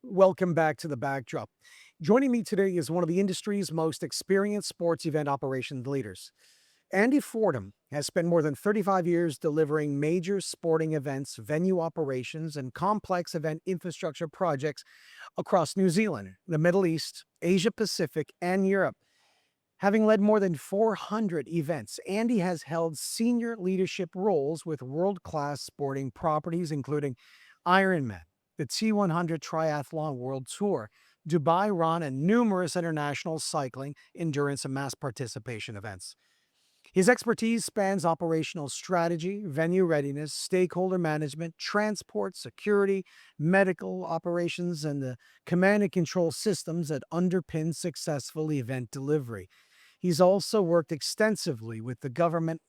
Welcome back to the backdrop. Joining me today is one of the industry's most experienced sports event operations leaders. Andy Fordham has spent more than 35 years delivering major sporting events, venue operations, and complex event infrastructure projects across New Zealand, the Middle East, Asia Pacific, and Europe. Having led more than 400 events, Andy has held senior leadership roles with world class sporting properties, including Ironman, the T100 Triathlon World Tour, Dubai Run, and numerous international cycling, endurance, and mass participation events. His expertise spans operational strategy, venue readiness, stakeholder management, transport, security, medical operations, and the command and control systems that underpin successful event delivery. He's also worked extensively with the government,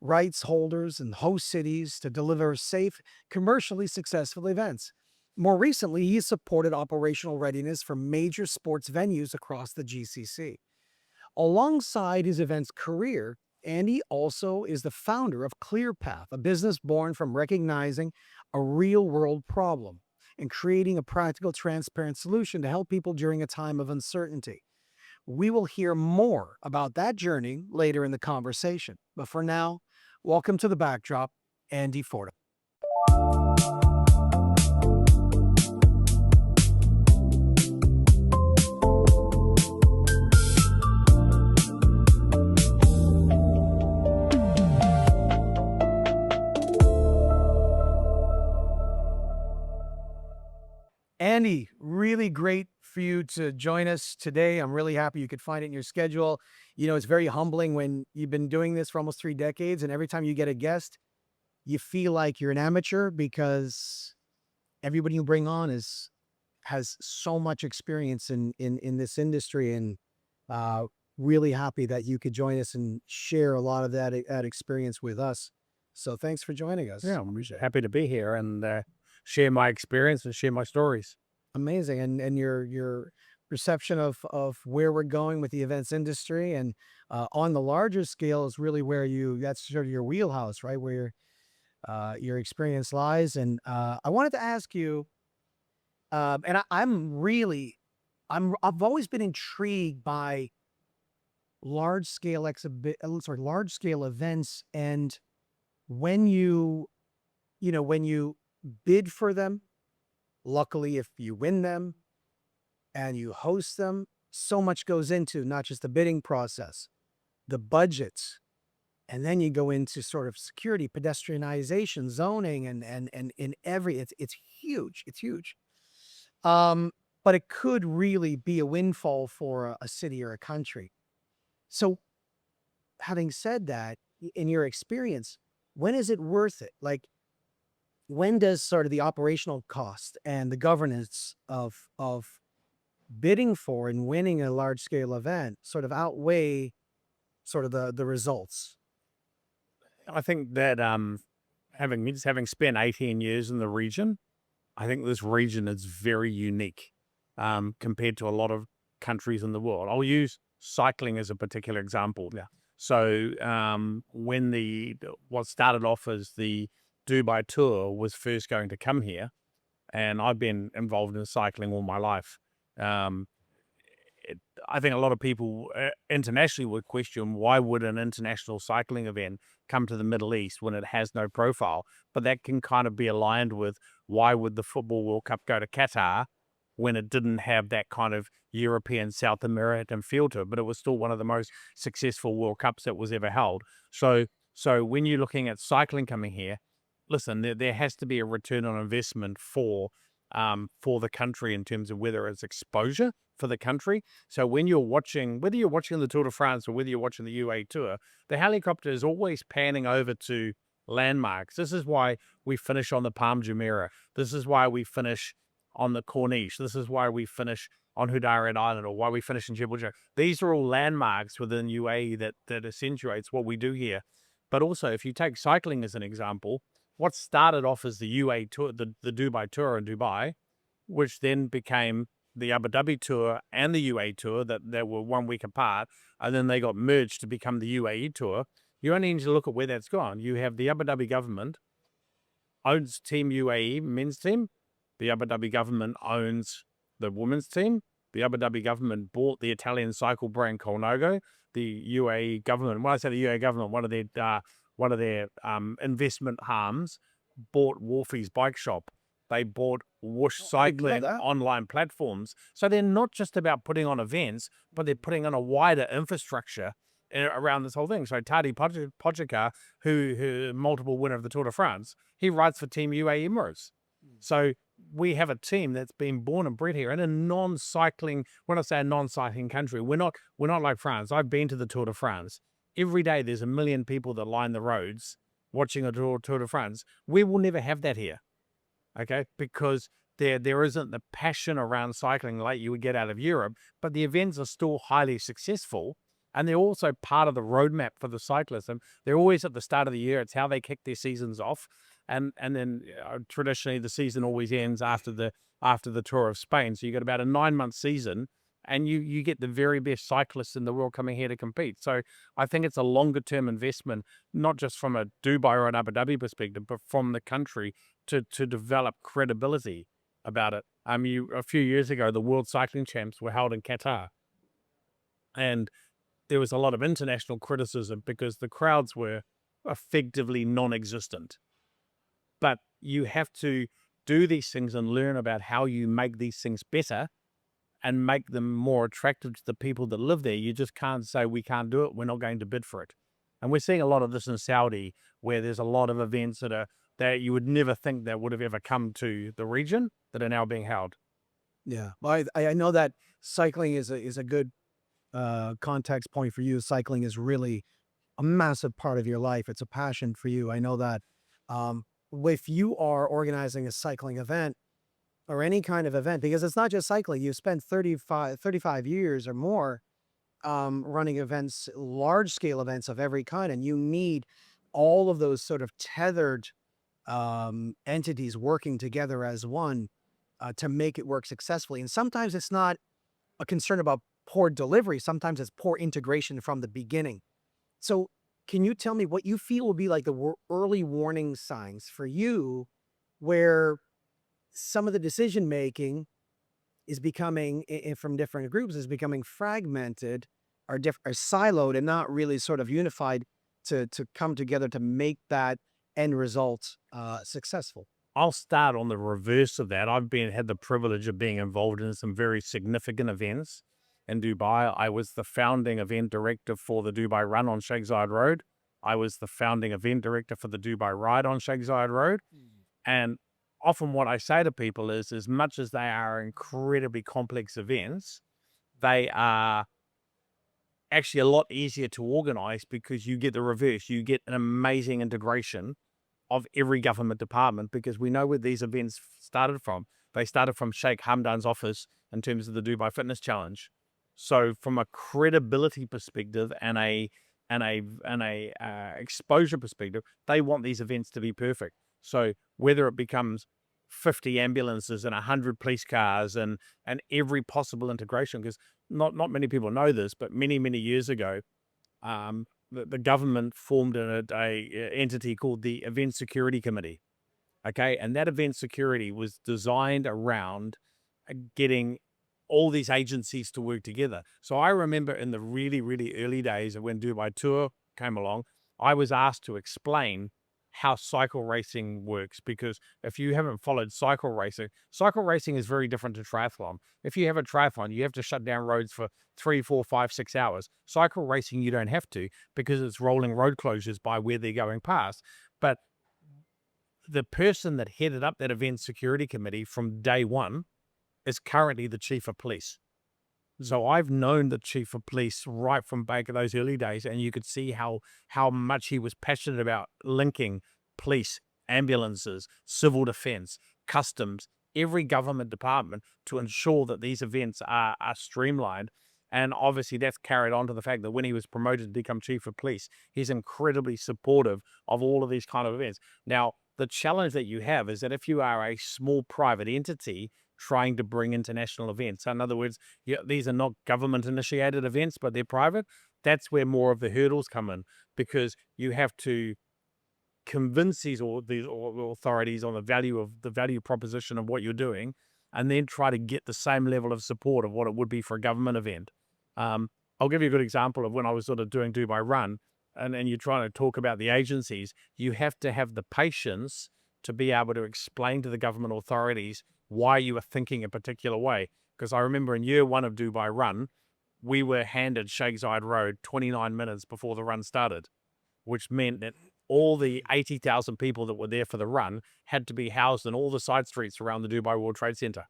rights holders, and host cities to deliver safe, commercially successful events. More recently, he supported operational readiness for major sports venues across the GCC. Alongside his events career, Andy also is the founder of ClearPath, a business born from recognizing a real world problem and creating a practical, transparent solution to help people during a time of uncertainty. We will hear more about that journey later in the conversation. But for now, welcome to the backdrop, Andy Fordham. Andy, really great for you to join us today. I'm really happy you could find it in your schedule. It's very humbling when you've been doing this for almost 3 decades, and every time you get a guest, you feel like you're an amateur because everybody you bring on has so much experience in this industry, and uh, really happy that you could join us and share a lot of that experience with us. So thanks for joining us. Yeah, I'm just happy to be here and share my experience and share my stories. Amazing, and your perception of where we're going with the events industry, and on the larger scale is really where that's sort of your wheelhouse, right? Where your experience lies. And I wanted to ask you, and I've always been intrigued by large scale events, and when when you bid for them. Luckily, if you win them and you host them, so much goes into not just the bidding process, the budgets, and then you go into sort of security, pedestrianization, zoning, and in every it's huge. It's huge. But it could really be a windfall for a city or a country. So, having said that, in your experience, when is it worth it? Like, when does sort of the operational cost and the governance of bidding for and winning a large scale event sort of outweigh sort of the results? I think that having spent 18 years in the region, I think this region is very unique compared to a lot of countries in the world. I'll use cycling as a particular example. Yeah. So when the what started off as the Dubai Tour was first going to come here, and I've been involved in cycling all my life. Um, I think a lot of people internationally would question why would an international cycling event come to the Middle East when it has no profile? But that can kind of be aligned with why would the Football World Cup go to Qatar when it didn't have that kind of European, South American feel to it, but it was still one of the most successful World Cups that was ever held. So when you're looking at cycling coming here, listen, there has to be a return on investment for the country in terms of whether it's exposure for the country. So when you're watching, whether you're watching the Tour de France or whether you're watching the UAE Tour, the helicopter is always panning over to landmarks. This is why we finish on the Palm Jumeirah. This is why we finish on the Corniche. This is why we finish on Hudayrat Island, or why we finish in Jebel Jam. These are all landmarks within UAE that accentuates what we do here. But also, if you take cycling as an example, what started off as the UAE Tour, the Dubai Tour in Dubai, which then became the Abu Dhabi Tour and the UAE Tour that were 1 week apart, and then they got merged to become the UAE Tour. You only need to look at where that's gone. You have the Abu Dhabi government owns Team UAE men's team. The Abu Dhabi government owns the women's team. The Abu Dhabi government bought the Italian cycle brand Colnago. The UAE government, when I say the UAE government, one of their investment arms bought Wolfie's bike shop. They bought Whoosh Oh, I didn't know cycling that. online platforms. So they're not just about putting on events, but they're putting on a wider infrastructure around this whole thing. So Tadej Pogacar, who multiple winner of the Tour de France, he rides for Team UAE Emirates. So we have a team that's been born and bred here in a non-cycling. When I say a non-cycling country, we're not like France. I've been to the Tour de France. Every day there's a million people that line the roads watching a Tour de France. We will never have that here, okay? Because there isn't the passion around cycling like you would get out of Europe, but the events are still highly successful. And they're also part of the roadmap for the cyclists. And they're always at the start of the year. It's how they kick their seasons off. And then traditionally the season always ends after the Tour of Spain. So you got about a 9-month season, and you get the very best cyclists in the world coming here to compete. So I think it's a longer term investment, not just from a Dubai or an Abu Dhabi perspective, but from the country to develop credibility about it. A few years ago, the World Cycling Champs were held in Qatar, and there was a lot of international criticism because the crowds were effectively non-existent. But you have to do these things and learn about how you make these things better and make them more attractive to the people that live there. You just can't say, we can't do it, we're not going to bid for it. And we're seeing a lot of this in Saudi, where there's a lot of events that you would never think that would have ever come to the region that are now being held. Yeah. Well, I know that cycling is a good context point for you. Cycling is really a massive part of your life. It's a passion for you. I know that. Um, if you are organizing a cycling event or any kind of event, because it's not just cycling, you spent 35 years or more running events, large scale events of every kind, and you need all of those sort of tethered entities working together as one to make it work successfully. And sometimes it's not a concern about poor delivery. Sometimes it's poor integration from the beginning. So, can you tell me what you feel will be like the early warning signs for you where some of the decision making is becoming from different groups is becoming fragmented or siloed and not really sort of unified to come together to make that end result successful? I'll start on the reverse of that. Had the privilege of being involved in some very significant events in Dubai. I was the founding event director for the Dubai Run on Sheikh Zayed Road. I was the founding event director for the Dubai Ride on Sheikh Zayed Road. And often what I say to people is, as much as they are incredibly complex events, they are actually a lot easier to organize because you get the reverse. You get an amazing integration of every government department, because we know where these events started from. They started from Sheikh Hamdan's office in terms of the Dubai Fitness Challenge. So from a credibility perspective and a exposure perspective, they want these events to be perfect. So whether it becomes 50 ambulances and 100 police cars and every possible integration, because not many people know this, but many years ago, the government formed a entity called the Event Security Committee. Okay, and that event security was designed around getting all these agencies to work together. So I remember in the really early days of when Dubai Tour came along, I was asked to explain how cycle racing works, because if you haven't followed cycle racing is very different to triathlon. If you have a triathlon, you have to shut down roads for 3, 4, 5, 6 hours. Cycle racing, you don't have to, because it's rolling road closures by where they're going past. But the person that headed up that event security committee from day one is currently the chief of police. So I've known the chief of police right from back in those early days, and you could see how much he was passionate about linking police, ambulances, civil defense, customs, every government department to ensure that these events are streamlined. And obviously that's carried on to the fact that when he was promoted to become chief of police, he's incredibly supportive of all of these kind of events. Now, the challenge that you have is that if you are a small private entity trying to bring international events, in other words, these are not government initiated events, but they're private, that's where more of the hurdles come in, because you have to convince these authorities on the value proposition of what you're doing. and then try to get the same level of support of what it would be for a government event. I'll give you a good example of when I was sort of doing Dubai Run, and you're trying to talk about the agencies. You have to have the patience to be able to explain to the government authorities why you are thinking a particular way. Because I remember in year one of Dubai Run, we were handed Sheikh Zayed Road 29 minutes before the run started, which meant that all the 80,000 people that were there for the run had to be housed in all the side streets around the Dubai World Trade Center.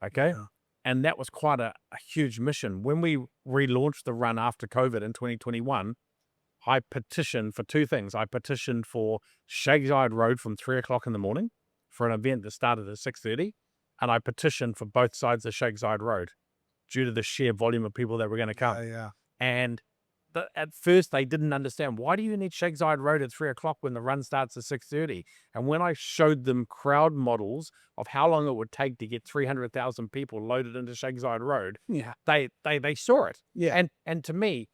Okay. Yeah. And that was quite a huge mission. When we relaunched the run after COVID in 2021, I petitioned for two things. I petitioned for Sheikh Zayed Road from 3 o'clock in the morning for an event that started at 6:30. And I petitioned for both sides of Sheikh Zayed Road due to the sheer volume of people that were going to come. Yeah. And at first they didn't understand, why do you need Sheikh Zayed Road at 3 o'clock when the run starts at 6:30? And when I showed them crowd models of how long it would take to get 300,000 people loaded into Sheikh Zayed Road, Yeah. they saw it. Yeah. And to me,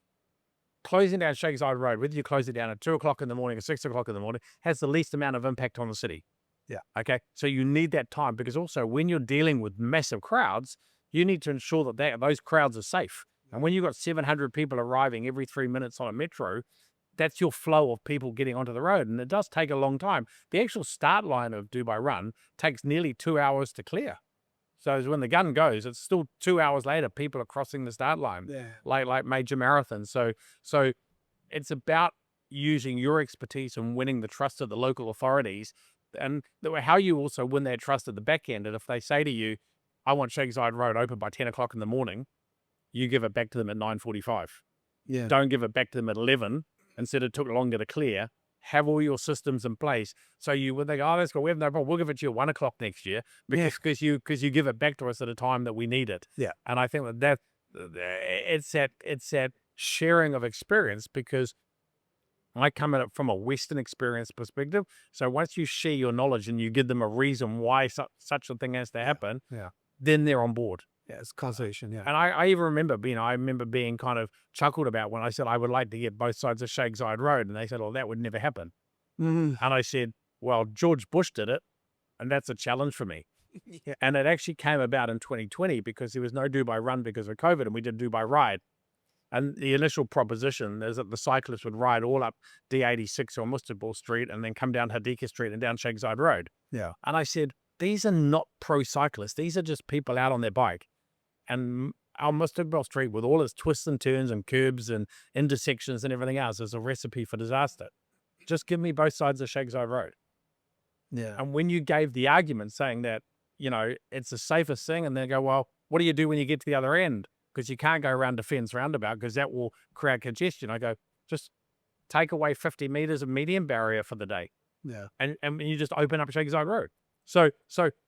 closing down Sheikh Zayed Road, whether you close it down at 2 o'clock in the morning or 6 o'clock in the morning, has the least amount of impact on the city. Yeah. Okay. So you need that time, because also when you're dealing with massive crowds, you need to ensure that those crowds are safe. And when you've got 700 people arriving every 3 minutes on a metro, that's your flow of people getting onto the road. And it does take a long time. The actual start line of Dubai Run takes nearly 2 hours to clear. So when the gun goes, it's still 2 hours later, people are crossing the start line, Yeah. like major marathons. So it's about using your expertise and winning the trust of the local authorities, and how you also win their trust at the back end. And if they say to you, I want Sheikh Zayed Road open by 10 o'clock in the morning, you give it back to them at 9:45. Yeah. Don't give it back to them at 11 and said it took longer to clear. Have all your systems in place. So when they go, oh, that's good, we have no problem, we'll give it to you at 1 o'clock next year, because you give it back to us at a time that we need it. Yeah. And I think that it's that sharing of experience, because I come at it from a Western experience perspective. So once you share your knowledge and you give them a reason why such a thing has to happen, Yeah. then they're on board. Yeah. It's causation. Yeah. And I even remember being kind of chuckled about when I said I would like to get both sides of Sheikh Zayed Road, and they said, "Well, that would never happen." Mhm. And I said, "Well, George Bush did it, and that's a challenge for me." Yeah. And it actually came about in 2020 because there was no Dubai Run because of COVID, and we did Dubai Ride. And the initial proposition is that the cyclists would ride all up D86 or Mustaqbal Street and then come down Hadika Street and down Sheikh Zayed Road. Yeah. And I said, these are not pro cyclists. These are just people out on their bike. And our Mustaqbal Street, with all its twists and turns and curbs and intersections and everything else, is a recipe for disaster. Just give me both sides of Sheikh Zayed Road. Yeah. And when you gave the argument saying that, it's the safest thing, and they go, well, what do you do when you get to the other end? Because you can't go around Defence Roundabout because that will create congestion. I go, just take away 50 meters of median barrier for the day. Yeah. And you just open up Sheikh Zayed Road. So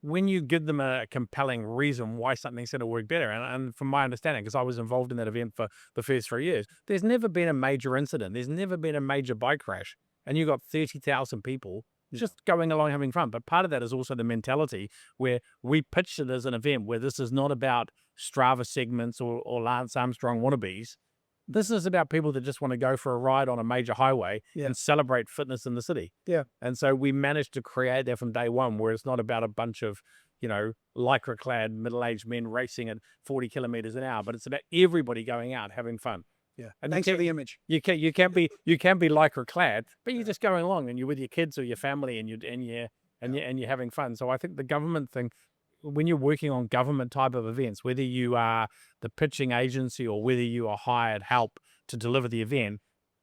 when you give them a compelling reason why something's going to work better, and from my understanding, because I was involved in that event for the first 3 years, there's never been a major incident. There's never been a major bike crash. And you've got 30,000 people just going along having fun. But part of that is also the mentality where we pitched it as an event where this is not about Strava segments or Lance Armstrong wannabes. This is about people that just want to go for a ride on a major highway and celebrate fitness in the city. Yeah. And so we managed to create that from day one, where it's not about a bunch of, lycra-clad middle-aged men racing at 40 kilometers an hour, but it's about everybody going out having fun. Yeah. And Thanks for the image. You can be lycra-clad, but you're just going along and you're with your kids or your family and you're having fun. So I think the government thing, when you're working on government type of events, whether you are the pitching agency or whether you are hired help to deliver the event,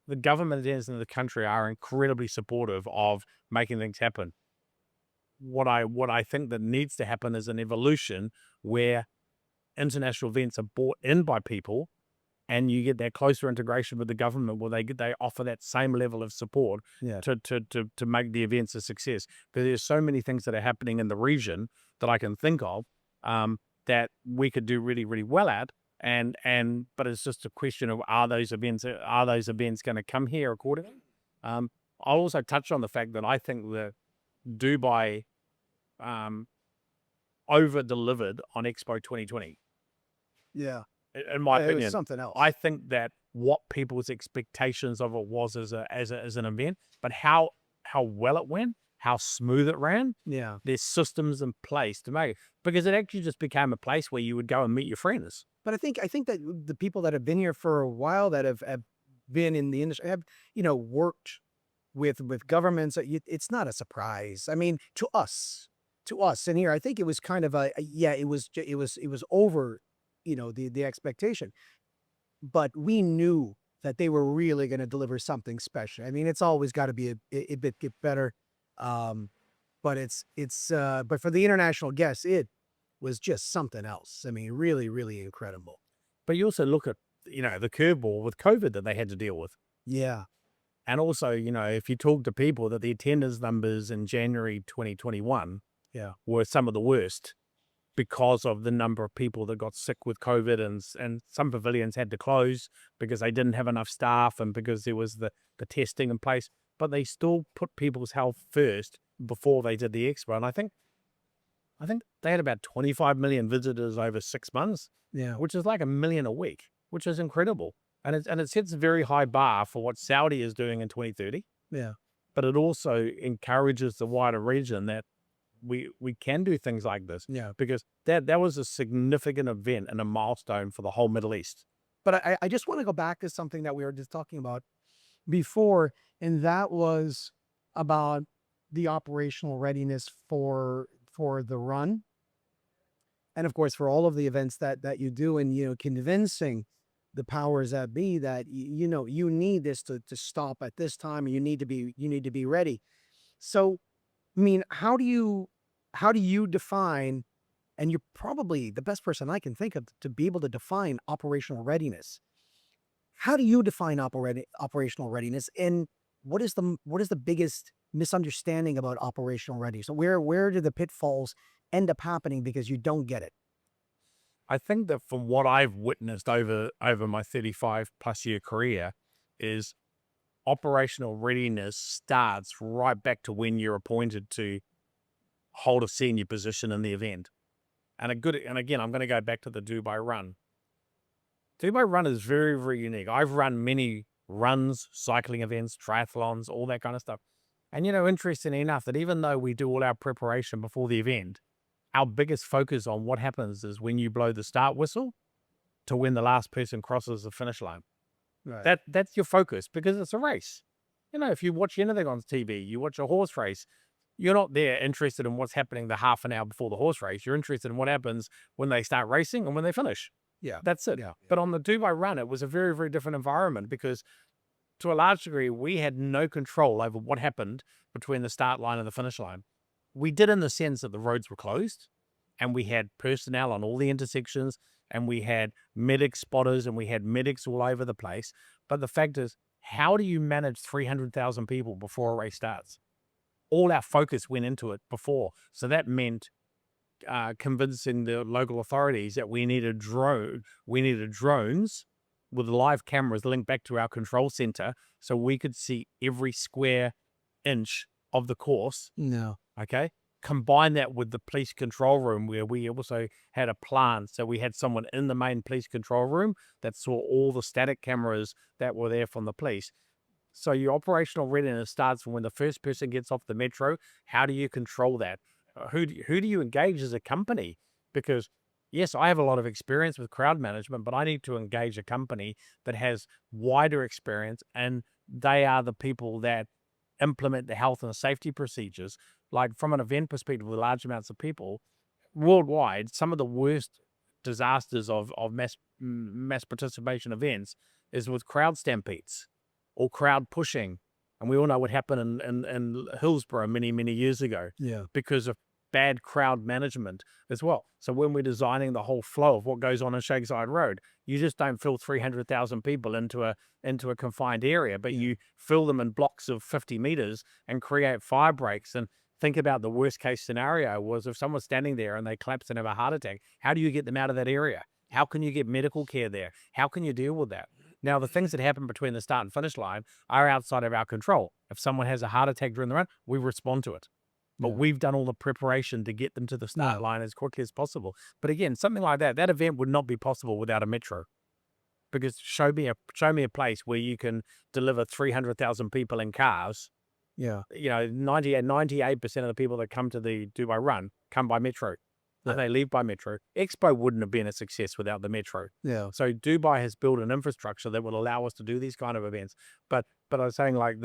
the government entities in the country are incredibly supportive of making things happen. What I think that needs to happen is an evolution where international events are brought in by people, and you get that closer integration with the government where they offer that same level of support to make the events a success. Because there's so many things that are happening in the region that I can think of that we could do really, really well at. But it's just a question of, are those events going to come here accordingly? I'll also touch on the fact that I think that Dubai over-delivered on Expo 2020. Yeah. In my It opinion, was something else. I think that what people's expectations of it was as an event, but how well it went, how smooth it ran. Yeah. There's systems in place to make it, because it actually just became a place where you would go and meet your friends. But I think that the people that have been here for a while that have been in the industry have, worked with governments. It's not a surprise. I mean, to us in here, I think it was kind of yeah, it was over, the expectation. But we knew that they were really going to deliver something special. I mean, it's always got to be a bit get better. Um, but but for the international guests, it was just something else. I mean, really, really incredible. But you also look at, the curveball with COVID that they had to deal with. Yeah. And also, if you talk to people, that the attendance numbers in January 2021 Yeah. were some of the worst because of the number of people that got sick with COVID, and some pavilions had to close because they didn't have enough staff and because there was the testing in place. But they still put people's health first before they did the expo. And I think they had about 25 million visitors over 6 months, Yeah. which is like a million a week, which is incredible. And it sets a very high bar for what Saudi is doing in 2030. Yeah. But it also encourages the wider region that we can do things like this, Yeah. because that was a significant event and a milestone for the whole Middle East. But I just want to go back to something that we were just talking about before, and that was about the operational readiness for the run, and of course for all of the events that you do, and convincing the powers that be that you need this to stop at this time, and you need to be ready. So, I mean, how do you define, and you're probably the best person I can think of to be able to define operational readiness. How do you define operational readiness, and what is the biggest misunderstanding about operational readiness? So where do the pitfalls end up happening because you don't get it? I think that from what I've witnessed over my 35 plus year career, is operational readiness starts right back to when you're appointed to hold a senior position in the event. And again, I'm going to go back to the Dubai Run. Dubai Run is very, very unique. I've run many runs, cycling events, triathlons, all that kind of stuff. And interestingly enough, that even though we do all our preparation before the event, our biggest focus on what happens is when you blow the start whistle to when the last person crosses the finish line. Right. That's your focus, because it's a race. If you watch anything on TV, you watch a horse race, you're not there interested in what's happening the half an hour before the horse race. You're interested in what happens when they start racing and when they finish. Yeah. That's it. Yeah. But on the Dubai Run, it was a very, very different environment, because to a large degree, we had no control over what happened between the start line and the finish line. We did, in the sense that the roads were closed and we had personnel on all the intersections and we had medic spotters and we had medics all over the place. But the fact is, how do you manage 300,000 people before a race starts? All our focus went into it before. So that meant convincing the local authorities that we needed drones with live cameras linked back to our control center, so we could see every square inch of the course. No. Okay. Combine that with the police control room, where we also had a plant. So we had someone in the main police control room that saw all the static cameras that were there from the police. So your operational readiness starts from when the first person gets off the metro. How do you control that? Who do you engage as a company? Because yes, I have a lot of experience with crowd management, but I need to engage a company that has wider experience, and they are the people that implement the health and safety procedures. Like, from an event perspective with large amounts of people worldwide, some of the worst disasters of mass participation events is with crowd stampedes or crowd pushing. And we all know what happened in Hillsborough many, many years ago, Yeah. because of bad crowd management as well. So when we're designing the whole flow of what goes on Shakeside Road, you just don't fill 300,000 people into a confined area, but Yeah. you fill them in blocks of 50 meters and create fire breaks. And think about the worst case scenario was if someone's standing there and they collapse and have a heart attack. How do you get them out of that area? How can you get medical care there? How can you deal with that? Now, the things that happen between the start and finish line are outside of our control. If someone has a heart attack during the run, we respond to it. But Yeah. we've done all the preparation to get them to the start No. line as quickly as possible. But again, something like that event would not be possible without a metro. Because show me a place where you can deliver 300,000 people in cars Yeah. 98% of the people that come to the Dubai Run come by metro, Yeah. and they leave by metro. Expo wouldn't have been a success without the metro. Yeah. So Dubai has built an infrastructure that will allow us to do these kind of events. But I was saying, like,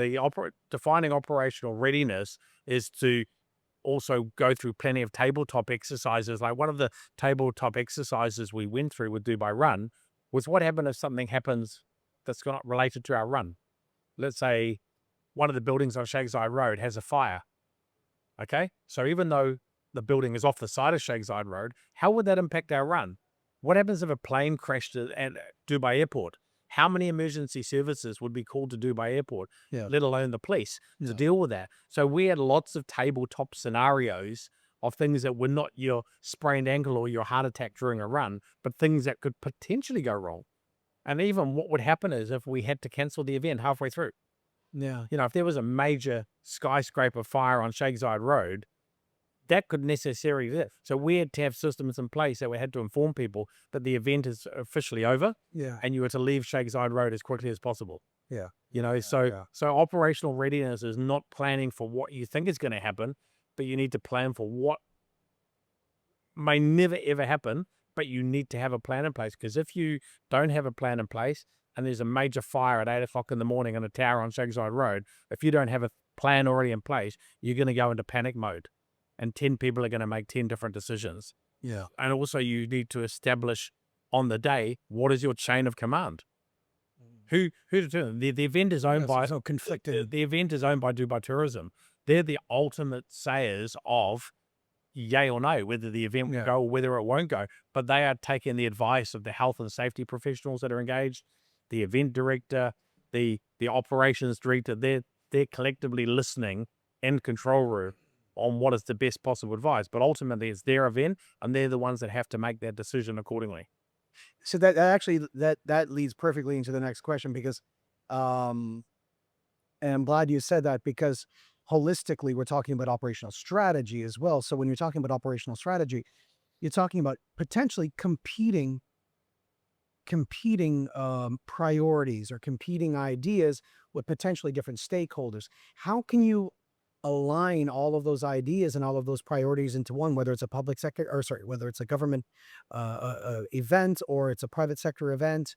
defining operational readiness is to also go through plenty of tabletop exercises. Like, one of the tabletop exercises we went through with Dubai Run was, what happens if something happens that's not related to our run? Let's say one of the buildings on Sheikh Zayed Road has a fire. Okay. So even though the building is off the side of Sheikh Zayed Road, how would that impact our run? What happens if a plane crashed at Dubai Airport? How many emergency services would be called to Dubai Airport, Yeah. let alone the police, to Yeah. deal with that? So we had lots of tabletop scenarios of things that were not your sprained ankle or your heart attack during a run, but things that could potentially go wrong. And even what would happen is if we had to cancel the event halfway through. Yeah. If there was a major skyscraper fire on Sheikh Zayed Road, that could necessarily be it. So we had to have systems in place that we had to inform people that the event is officially over Yeah. and you were to leave Sheikh Zayed Road as quickly as possible. Yeah. So Yeah. operational readiness is not planning for what you think is going to happen, but you need to plan for what may never ever happen, but you need to have a plan in place. Because if you don't have a plan in place and there's a major fire at 8 o'clock in the morning on a tower on Sheikh Zayed Road, if you don't have a plan already in place, you're going to go into panic mode and 10 people are going to make 10 different decisions. Yeah. And also you need to establish on the day, what is your chain of command? Who determines? The event is owned by So conflicting. the event is owned by Dubai Tourism. They're the ultimate sayers of yay or no, whether the event will Yeah. go or whether it won't go. But they are taking the advice of the health and safety professionals that are engaged, the event director, the operations director. They're collectively listening in control room on what is the best possible advice. But ultimately, it's their event, and they're the ones that have to make that decision accordingly. So that actually that leads perfectly into the next question because, um, and I'm glad you said that because holistically we're talking about operational strategy as well. So when you're talking about operational strategy, you're talking about potentially competing priorities or competing ideas with potentially different stakeholders. How can you align all of those ideas and all of those priorities into one, whether it's a public sector or sorry, whether it's a government event or it's a private sector event,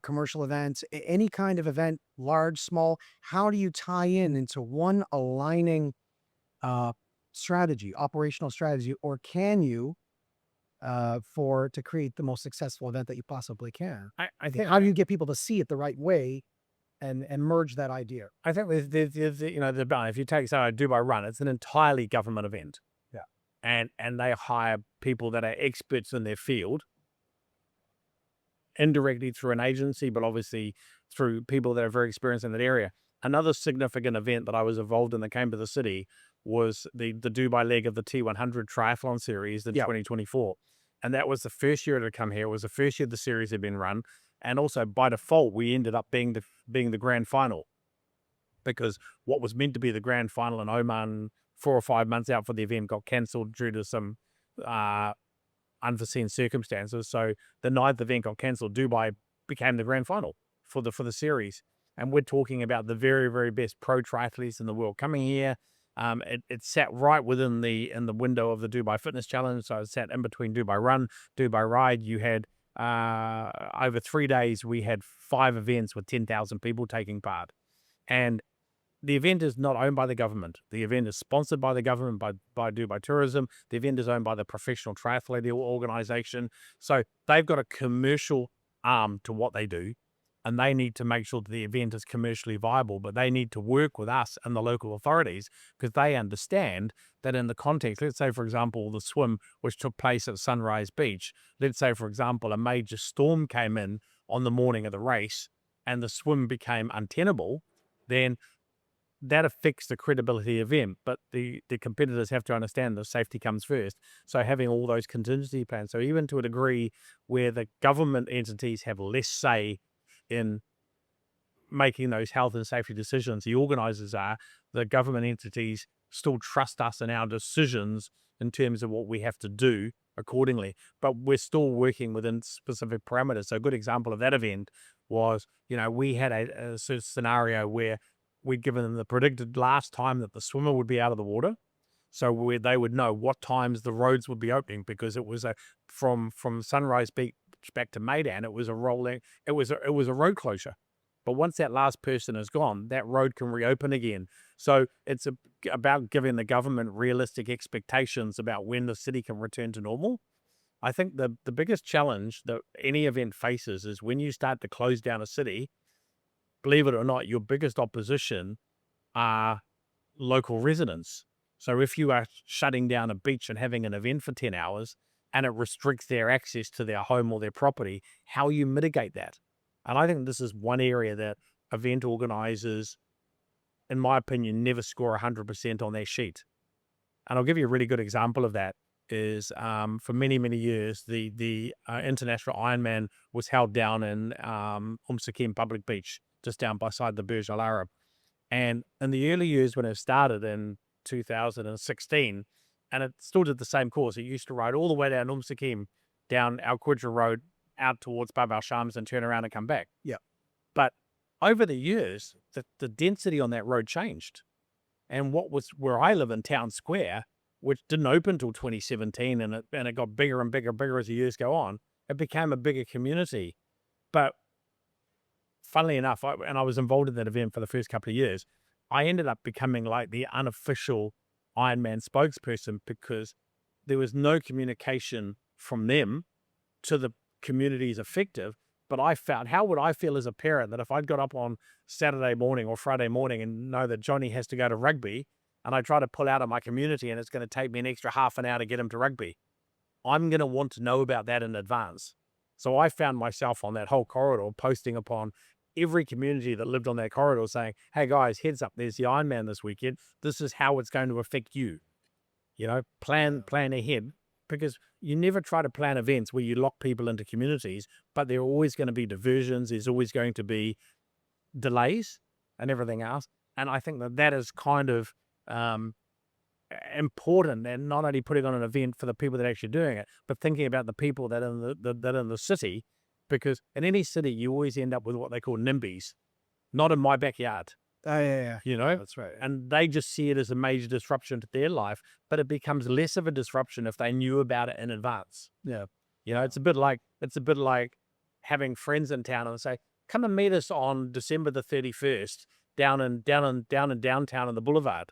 commercial event, any kind of event, large, small? How do you tie in into one aligning uh, strategy, operational strategy, or can you for to create the most successful event that you possibly can? I think How do you get people to see it the right way and merge that idea? I think the balance. If you take, say, Dubai Run, it's an entirely government event. Yeah. And they hire people that are experts in their field, indirectly through an agency, but obviously through people that are very experienced in that area. Another significant event that I was involved in that came to the city was the Dubai leg of the T100 triathlon series in Yeah. 2024. And that was the first year it had come here. It was the first year the series had been run. And also by default, we ended up being the grand final, because what was meant to be the grand final in Oman 4 or 5 months out for the event got cancelled due to some uh, unforeseen circumstances. So the ninth event got cancelled. Dubai became the grand final for the series, and we're talking about the very, very best pro triathletes in the world coming here. It sat right within in the window of the Dubai Fitness Challenge, so it sat in between Dubai Run, Dubai Ride. You had over 3 days, we had 5 events with 10,000 people taking part, and the event is not owned by the government. The event is sponsored by the government, by Dubai Tourism. The event is owned by the Professional Triathlete Organization. So they've got a commercial arm to what they do, and they need to make sure that the event is commercially viable, but they need to work with us and the local authorities because they understand that in the context, let's say, for example, the swim, which took place at Sunrise Beach, let's say, for example, a major storm came in on the morning of the race and the swim became untenable, then that affects the credibility of the event, but the competitors have to understand that safety comes first. So having all those contingency plans, so even to a degree where the government entities have less say in making those health and safety decisions, the organizers the government entities still trust us in our decisions in terms of what we have to do accordingly. But we're still working within specific parameters. So a good example of that event was, we had a sort of scenario where we'd given them the predicted last time that the swimmer would be out of the water. So where they would know what times the roads would be opening, because it was a from Sunrise Beach back to Maidan, it was a rolling, it was a road closure. But once that last person is gone, that road can reopen again. So it's about giving the government realistic expectations about when the city can return to normal. I think the biggest challenge that any event faces is when you start to close down a city, believe it or not, your biggest opposition are local residents. So if you are shutting down a beach and having an event for 10 hours and it restricts their access to their home or their property, how you mitigate that? And I think this is one area that event organizers, in my opinion, never score 100% on their sheet. And I'll give you a really good example of that is for many, many years, the International Ironman was held down in Sakim Public Beach, just down beside the Burj Al Arab. And in the early years when it started in 2016, and it still did the same course, it used to ride all the way down Sakim, down Al Qudra Road, out towards Bab al Shams and turn around and come back. Yeah. But over the years, the density on that road changed. And what was where I live in Town Square, which didn't open until 2017, and it got bigger and bigger and bigger as the years go on, it became a bigger community. But funnily enough, I was involved in that event for the first couple of years, I ended up becoming like the unofficial Ironman spokesperson because there was no communication from them to the communities affected. But I felt, how would I feel as a parent that if I'd got up on Saturday morning or Friday morning and know that Johnny has to go to rugby and I try to pull out of my community and it's going to take me an extra half an hour to get him to rugby, I'm going to want to know about that in advance. So I found myself on that whole corridor posting upon every community that lived on that corridor saying, hey guys, heads up, there's the Ironman this weekend. This is how it's going to affect you. You know, plan ahead, because you never try to plan events where you lock people into communities, but there are always going to be diversions. There's always going to be delays and everything else. And I think that is kind of important, and not only putting on an event for the people that are actually doing it, but thinking about the people that are in the city, because in any city, you always end up with what they call NIMBYs, not in my backyard. Oh, yeah. You know, That's right. and they just see it as a major disruption to their life, but it becomes less of a disruption if they knew about it in advance. Yeah. You know, it's a bit like having friends in town and say, come and meet us on December the 31st down in downtown in the boulevard.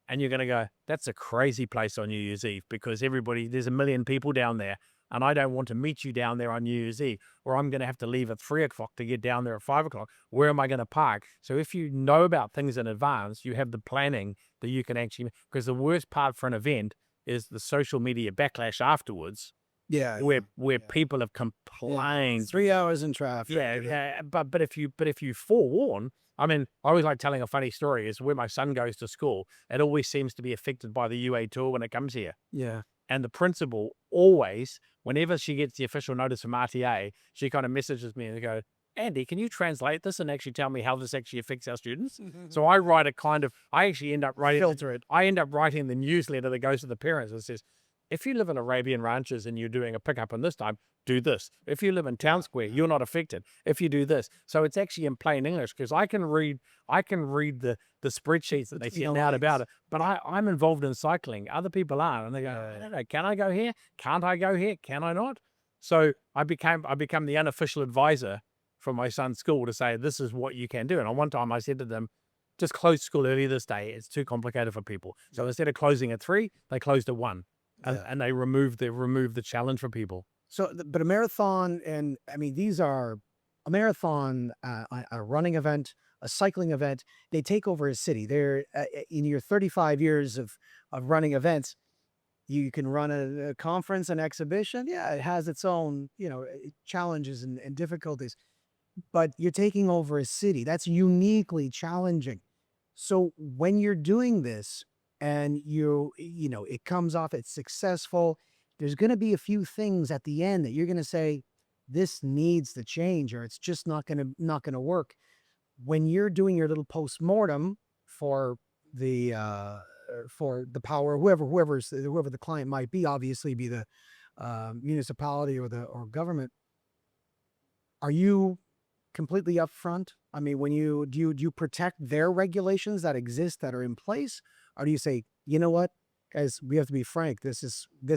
And you're going to go, that's a crazy place on New Year's Eve, because there's a million people down there. And I don't want to meet you down there on New Year's Eve, or I'm going to have to leave at 3 o'clock to get down there at 5 o'clock. Where am I going to park? So if you know about things in advance, you have the planning that you can actually, because the worst part for an event is the social media backlash afterwards, Yeah. where people have complained. 3 hours in traffic. Yeah. But if you forewarn, I mean, I always like telling a funny story is where my son goes to school, it always seems to be affected by the UAE Tour when it comes here. Yeah. And the principal always, whenever she gets the official notice from RTA, she kind of messages me and goes, Andy, can you translate this and actually tell me how this actually affects our students? So I write I actually end up writing, Filter it. I end up writing the newsletter that goes to the parents and says, if you live in Arabian Ranches and you're doing a pickup in this time, do this. If you live in Town Square, you're not affected. If you do this. So it's actually in plain English, because I can read the spreadsheets that they send out about it, but I'm involved in cycling. Other people aren't. And they go, I don't know, can I go here? Can't I go here? Can I not? So I become the unofficial advisor from my son's school to say, this is what you can do. And one time I said to them, just close school early this day. It's too complicated for people. So instead of closing at 3, they closed at 1. And they removed the challenge for people. So, but a marathon, and I mean, these are a marathon, a running event, a cycling event. They take over a city. They're in your 35 years of running events. You can run a conference, an exhibition. Yeah, it has its own, challenges and difficulties. But you're taking over a city. That's uniquely challenging. So when you're doing this, and it comes off, it's successful, there's going to be a few things at the end that you're going to say, this needs to change, or it's just not going to work. When you're doing your little post-mortem for the power, whoever the client might be, obviously be the municipality or government, are you completely upfront? I mean, when you do you protect their regulations that exist that are in place, or do you say, you know what, guys, we have to be frank. This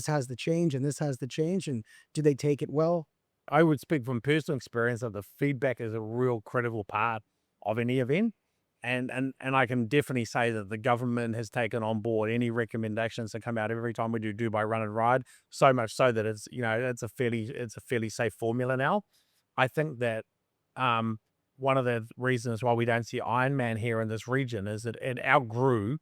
has the change and this has the change, and do they take it well? I would speak from personal experience that the feedback is a real critical part of any event. And I can definitely say that the government has taken on board any recommendations that come out every time we do Dubai Run and Ride, so much so that it's, it's a fairly safe formula now. I think that um, one of the reasons why we don't see Ironman here in this region is that it outgrew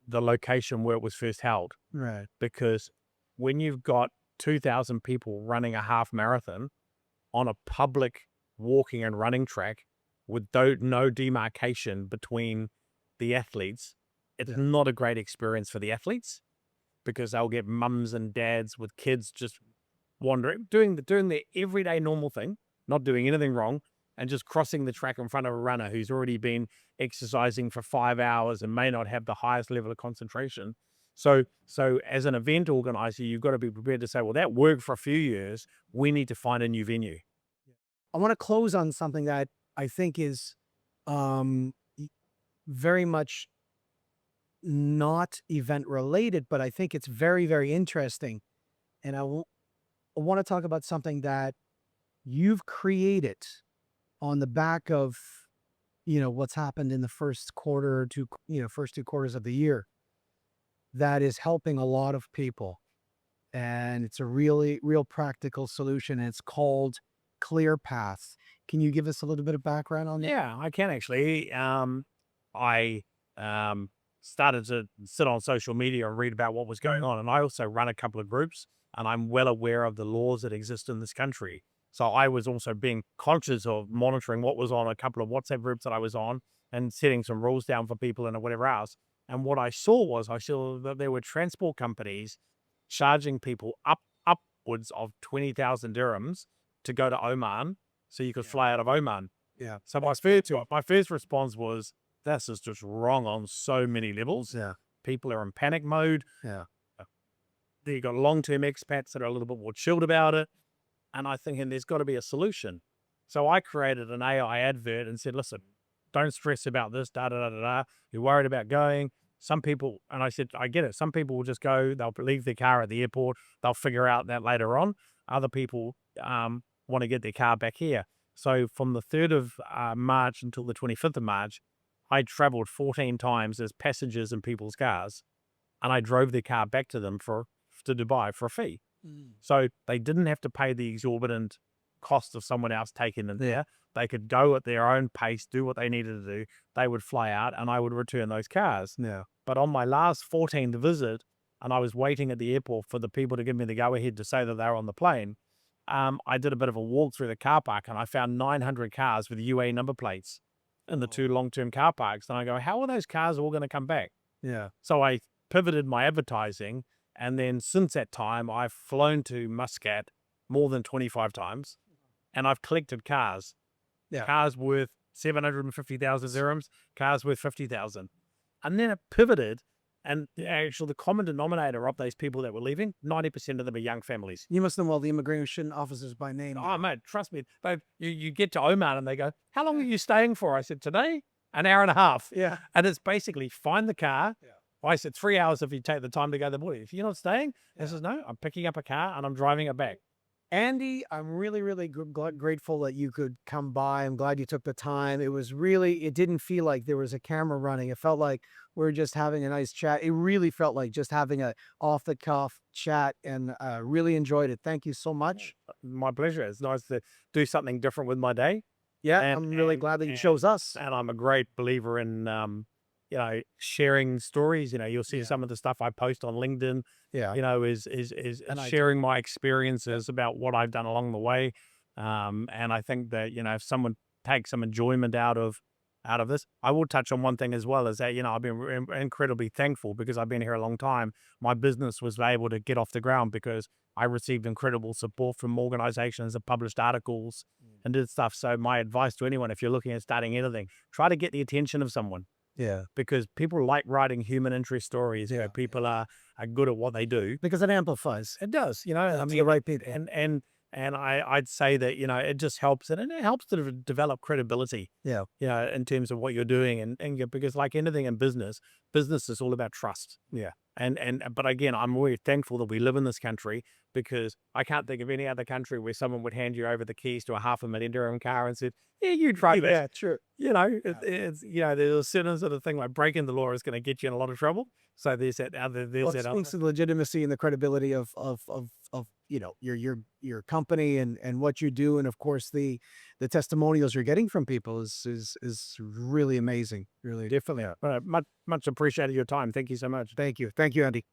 the location where it was first held, Right. because when you've got 2,000 people running a half marathon on a public walking and running track with no demarcation between the athletes, it's Yeah. not a great experience for the athletes, because they'll get mums and dads with kids just wandering, doing their everyday normal thing, not doing anything wrong, and just crossing the track in front of a runner who's already been exercising for 5 hours and may not have the highest level of concentration. So as an event organizer, you've got to be prepared to say, well, that worked for a few years. We need to find a new venue. I want to close on something that I think is um, y- very much not event related, but I think it's very, very interesting. And I want to talk about something that you've created on the back of, what's happened in the first quarter or two, first 2 quarters of the year that is helping a lot of people. And it's a really, real practical solution. And it's called ClearPath. Can you give us a little bit of background on that? Yeah, I can actually. I started to sit on social media and read about what was going on, and I also run a couple of groups, and I'm well aware of the laws that exist in this country. So I was also being conscious of monitoring what was on a couple of WhatsApp groups that I was on, and setting some rules down for people and whatever else. And what I saw that there were transport companies charging people upwards of 20,000 dirhams to go to Oman, so you could Yeah. fly out of Oman. Yeah. So my first response was, this is just wrong on so many levels. Yeah. People are in panic mode. Yeah. You got long-term expats that are a little bit more chilled about it. And I think, and there's got to be a solution. So I created an AI advert and said, listen, don't stress about this, da da da da da. You're worried about going. Some people, and I said, I get it. Some people will just go, they'll leave their car at the airport. They'll figure out that later on. Other people want to get their car back here. So from the 3rd of March until the 25th of March, I traveled 14 times as passengers in people's cars, and I drove their car back to them to Dubai for a fee. Mm. So they didn't have to pay the exorbitant cost of someone else taking them there. They could go at their own pace, do what they needed to do. They would fly out and I would return those cars. Yeah. But on my last 14th visit, and I was waiting at the airport for the people to give me the go ahead to say that they were on the plane, I did a bit of a walk through the car park and I found 900 cars with UAE number plates in the two long-term car parks. And I go, how are those cars all going to come back? Yeah. So I pivoted my advertising. And then since that time, I've flown to Muscat more than 25 times, and I've collected cars. Yeah. Cars worth 750,000 dirhams, cars worth 50,000. And then it pivoted, and the common denominator of those people that were leaving, 90% of them are young families. You must know all the immigration officers by name. Oh, mate, trust me. You get to Oman and they go, how long are you staying for? I said, today, an hour and a half. Yeah. And it's basically find the car. Yeah. I said 3 hours if you take the time to go to the border. If you're not staying, Yeah. I says, no, I'm picking up a car and I'm driving it back. Andy, I'm really, really grateful that you could come by. I'm glad you took the time. It didn't feel like there was a camera running. It felt like we were just having a nice chat. It really felt like just having a off the cuff chat, and really enjoyed it. Thank you so much. My pleasure. It's nice to do something different with my day. Yeah, And, I'm really glad that you chose us. and I'm a great believer in, sharing stories. You'll see Yeah. some of the stuff I post on LinkedIn, Yeah. is And I sharing my experiences about what I've done along the way. And I think that, if someone takes some enjoyment out of this, I will touch on one thing as well, is that, I've been incredibly thankful because I've been here a long time. My business was able to get off the ground because I received incredible support from organizations that published articles and did stuff. So my advice to anyone, if you're looking at starting anything, try to get the attention of someone, Yeah. because people like writing human interest stories. Yeah. People are good at what they do. Because it amplifies. It does, To the right people. and And I'd say that, it just helps, and it helps to develop credibility, Yeah. in terms of what you're doing, because like anything in business is all about trust. Yeah. But again, I'm really thankful that we live in this country, because I can't think of any other country where someone would hand you over the keys to a $500,000 car and said, "Yeah, you drive it." Yeah, sure. There's a certain sort of thing like breaking the law is going to get you in a lot of trouble. So there's Well, it that speaks other. to the legitimacy and the credibility of your company and what you do, and of course the testimonials you're getting from people is really amazing. Really, Definitely. yeah. Much appreciated your time. Thank you so much. Thank you, Andy.